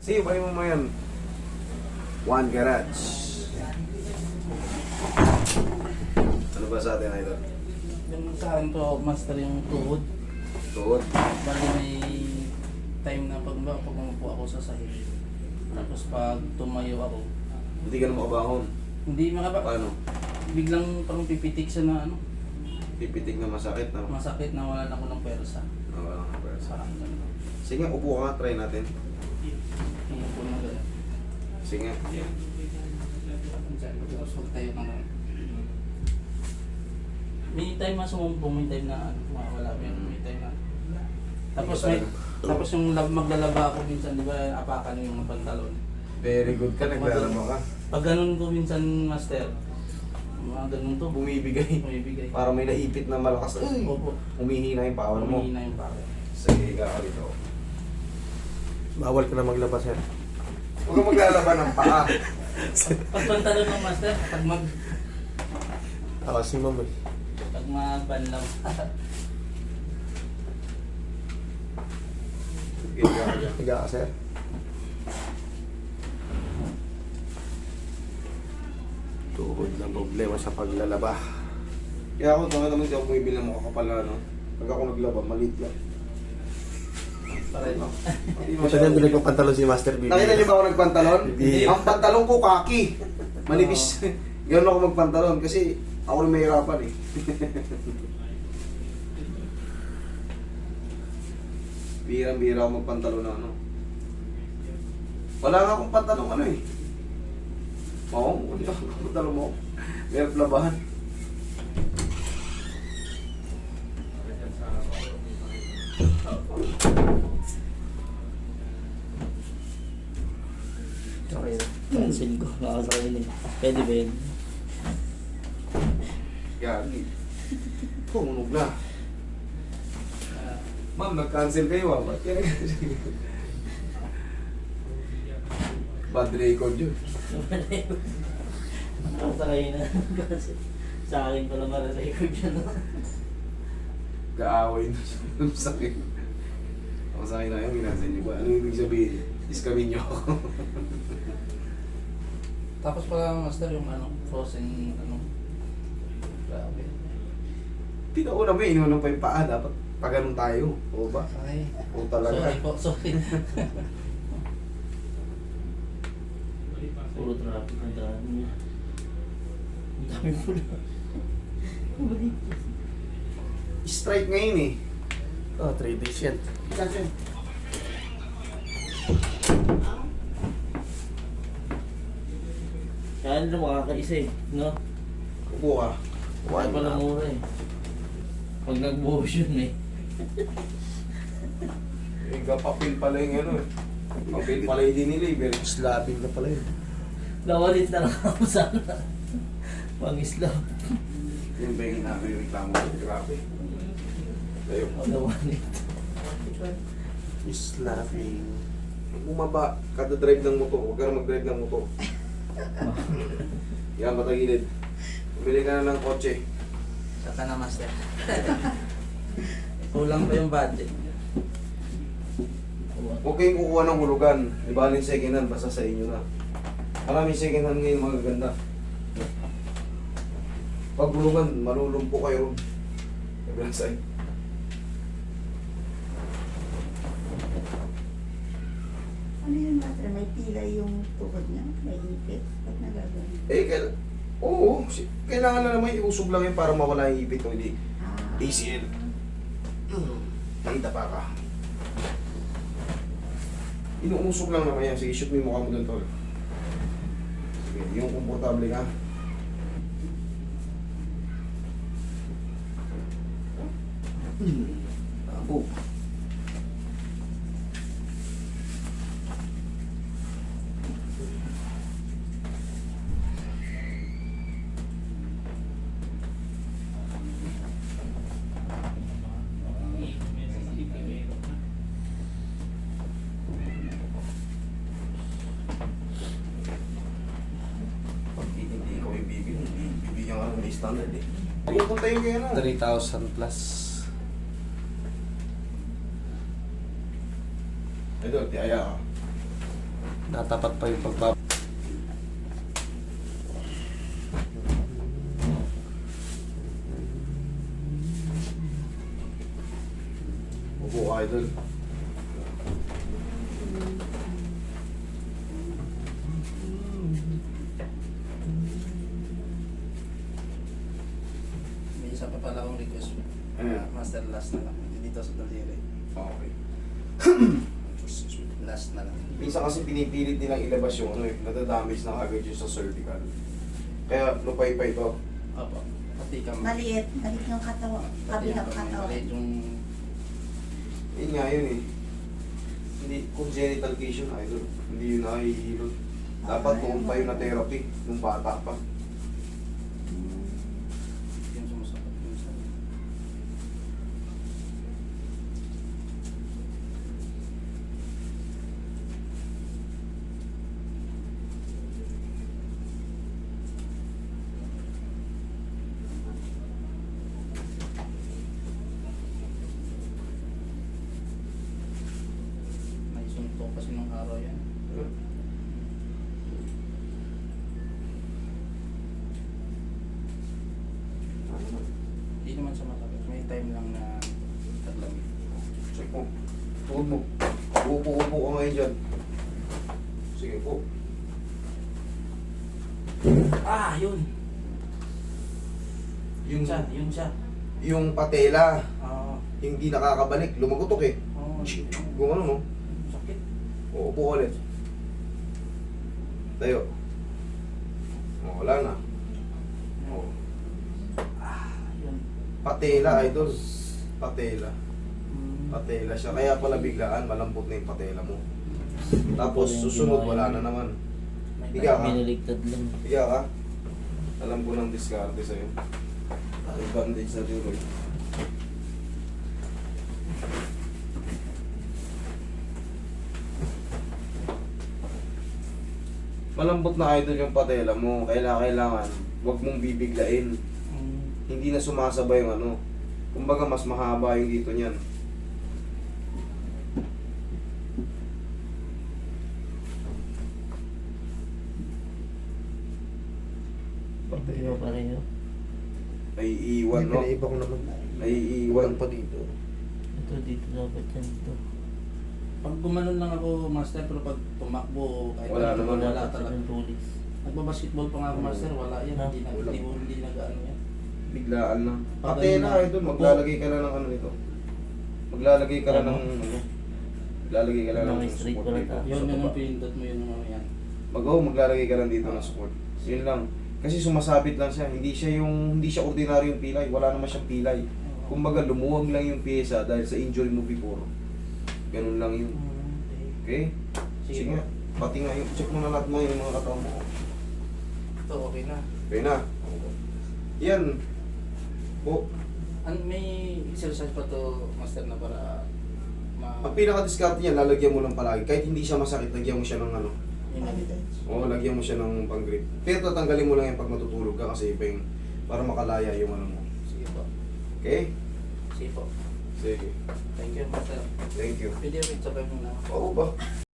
Sige, bahay mo yan. One garage. Ano ba sa atin, Idol? Yung sa akin po, master yung tuhod. Tuhod. Bali may time na pag umupo ako sa sahig. Tapos pag tumayo ako, Hindi ka na makabangon. hindi Paano? biglang parang pipitik siya na ano, Pipitik na masakit na. masakit na wala na ako ng persa. Oo, Parang gano'n. sige, upo ka. Try natin. Yung po na gano'n. Sige. Yan. Tapos huwag tayo ng may time na sumumpong, may time na ano, mawala may time na. Tapos yung maglalaba ako minsan, di ba, apakan yung pantalon. Very good ka. Naglalaba ka. Pag ganun ko minsan, master, mga ganun to, Bumibigay. bumibigay. Para may naipit na malakas. Ay! Opo. Humihina yung power mo. Humihina yung power. Sige, higa ka dito. Bawal ka na maglaba, sir. Huwag kang maglalaba ng paa. Pag pantalon ng master, Ako si ma'am eh. pag magbanlaw. Higa ka dyan. Higa ka, sir. Tuhod ng problema sa paglalaba. Kaya ako, naman hindi ako bumibili ng makakapal na ano. Pag ako naglaba, maliit lang. Pareho. Ito na yung nagpapantalon si Master Bibi. Nakita niyo ba ako nagpantalon? Hindi. Ang pantalon ko kaki. Manipis. Ganun ako magpantalon kasi ako rin mahirapan eh. Bihirang-bihira ako magpantalon na ano. Wala nga akong pantalon ano eh. Oo, wala akong pantalon mo. Meron labahan. Okay na. Cancel ko. Nakasakay na. Pwede ba yun? Gagi. Tumunog na. Ma'am, nag-cancel kayo ah. Ba't yan nag-cancel? Bad record yun. Nakasakay na. Kasi sa akin pala mara-record yun. Kaaway na siya. Ang sakit. Ako sa akin na yung ginansin niyo ba? Ano ibig sabihin? Iskamin niyo ako. Tapos pala master yung ano, frozen ano. Grabe. Tinauna mo, inuunang pa yung paa. Dapat pag ganun tayo. O ba? Ay. O talaga. Sorry po, sorry. Puro traffic na daan niya. Ang dami pula. Strike ngayon eh. Oh, 3 days yan. Kasi, Kaya ano makakaisa eh, no? upo ka. Kaya pala mura eh. Pag nag-buhos yun eh. Eh, papel pala yung ano eh. Papel pala yung diniliver. Slabbing na pala yun. Nawalit na lang ako sana. Pang-islam. Yung ba yung reklamo ko? Grabe. Tayo. Nawalit. Slabbing. Bumaba, kada drive ng motor. Huwag ka na mag-drive ng motor. Yan, matagilid. Bumili ka na ng kotse. Saka na master. Kulang pa yung budget. Huwag kayong kukuha ng hulugan. Di ba yung second hand, basta sa inyo na. Maraming second hand ngayon magaganda. Pag hulugan, malulumpo kayo. Sabi sa'yo. Ano yun, Master? May pila yung tuhod niya? May ipit? Ba't nagagano? Eh, oo. Kailangan na naman iusog lang yun para mawala yung ipit kung hindi. Ah. ACL. Nakita pa ka. Inuusog lang naman yan. Sige, shoot mo yung mukha mo doon, tol. Sige, yung komportable ka. Tabo. Pag hindi ikaw yung bibigyan ka ng standard eh. Pupunta yung kaya na. 3,000 plus. Ito, tiyaya ka. Natapat pa yung pagpap... Upo ka, idol. May isa pa pala akong request. Master, last na lang. Dito sa daliri. Okay. Last na lang. Minsan kasi pinipilit nilang ilabas yung ano eh, nadadamage na kagad yung sa cervical. Kaya lupay-pay to. Opo. Pati ka Maliit yung katawan. Kabilang katawan. Maliit yung... Yun nga yun eh. Hindi, congenital case yun, idol. Hindi yun nakihilot. Dapat noon pa yun na therapy, nung bata pa. Yung sumasakot yung sa... May suntok kasi nung araw yan. Hindi naman sa masakit. May time lang na taglamig. Check mo. Tuhod mo. Upo-upo ka ngayon dyan. Sige po. Ah, yun! Yung, Yun siya. yung patela, Oo. hindi nakakabalik. Lumagutok eh. Oo. Kung ano no. Sakit. Uupo ulit. Tayo. Oh, wala na. Oh. Yun. Patela, idol. Patela. Mm. Patela siya. Kaya pala biglaan, malambot na yung patela mo. Tapos susunod, wala na naman. May Higa ka. Biniligtad lang. Higa ka. Alam ko ng diskarte sa'yo. May bandage na rin. Malambot na idol yung patela mo. Kailangan, wag mong bibiglain. Mm. Hindi na sumasabay yung ano. Kumbaga mas mahaba yung dito niyan. Hindi ba pareho? Naiiwan, no? Pinaiba ko naman. Naiiwan. pa dito. Ito dito dapat yan ito. Pag gumanon lang ako, master, pero pag tumakbo, kahit Wala ano, naman. wala Dapat talaga. yung tulis. Nagbabasketball pa nga ako, master, wala yan. Ha? Hindi na, Wala. hindi na gaano yan. Biglaan lang. Pag Patela ganun na- idol, maglalagay ka na ng ano nito. Maglalagay ka na ng ano. Maglalagay ka na Ano, ng may straight support pala dito. ta. Yun, sa yun baba. ang pinindot mo, yun yung yan. Maglalagay ka lang dito ng support. Yun lang. Kasi sumasabit lang siya. Hindi siya ordinaryong pilay. Wala naman siyang pilay. Kumbaga lumuwag lang yung pyesa dahil sa injury mo before. Ganun lang yun. Okay? Sige nga. Pati nga yung check mo na lahat mo yung mga katawan mo. Ito, okay na. Okay na. Yan. Po. May exercise pa to, master, na para Ang pinaka-discard niya, lalagyan mo lang palagi. Kahit hindi siya masakit, lagyan mo siya ng ano. Oo, lagyan mo siya ng pang-grip. Pero tatanggalin mo lang yan pag matutulog ka kasi iba yung para makalaya yung ano mo. Sige po. Okay? Sige po. Sige. Thank you, master. Thank you. Pwede rin sabay mo na. Oo ba?